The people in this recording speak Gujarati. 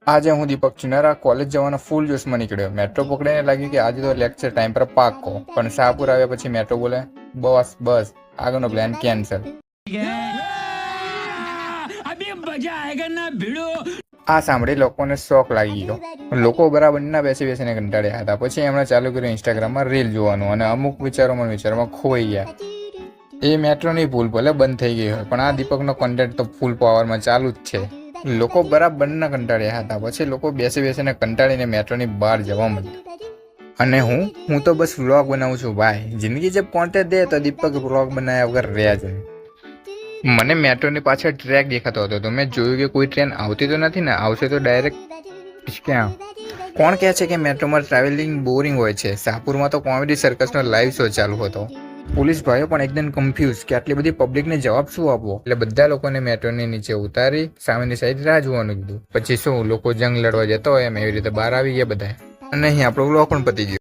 આજે હું દીપક ચુનારા કોલેજ જવાનો ફૂલ જોશમાં નીકળ્યો. મેટ્રો પકડીને લાગ્યું કે આજે તો લેક્ચર ટાઈમ પર પાક્કો, પણ શાહપુર આવ્યા પછી મેટ્રો બોલે બસ આગળનો પ્લાન કેન્સલ. આ સાંભળી લોકોને શોક લાગી ગયો. લોકો બરાબરના બેસીને કંટાળ્યા હતા. પછી એમણે ચાલુ કર્યું ઇન્સ્ટાગ્રામમાં રીલ જોવાનું અને અમુક વિચારોમાં ખોઈ ગયા. એ મેટ્રોની ભૂલ ભલે બંધ થઈ ગઈ હોય, પણ આ દીપકનો કોન્ટેન્ટ તો ફૂલ પાવરમાં ચાલુ જ છે. લોકો બરાબરના કંટાળ્યા હતા. પછી લોકો બેસીને કંટાળીને મેટ્રોની બહાર જવા માંડ્યા. અને હું તો બસ વ્લોગ બનાવું છું ભાઈ. જિંદગી જબ પહોંચે દે તો દીપક વ્લોગ બનાવ્યા વગર રહ્યા છે. મને મેટ્રોની પાછળ ટ્રેક દેખાતો હતો તો મેં જોયું કે કોઈ ટ્રેન આવતી તો નથી ને, આવશે તો ડાયરેક્ટ ક્યાં. કોણ કહે છે કે મેટ્રોમાં ટ્રાવેલિંગ બોરિંગ હોય છે? શાહપુરમાં તો કોમેડી સર્કસનો લાઈવ શો ચાલુ હતો. પોલીસ ભાઈઓ પણ એકદમ કન્ફ્યુઝ કે આટલી બધી પબ્લિકને જવાબ શું આપવો. એટલે બધા લોકોને મેટ્રોની નીચે ઉતારી સામેની સાઈડ રાહ જોવાનું કીધું. પછી શું, લોકો જંગ લડવા જતો હોય એમ એવી રીતે બહાર આવી ગયા બધા. અને અહીં આપણો વ્લોગ પણ પતી ગયો.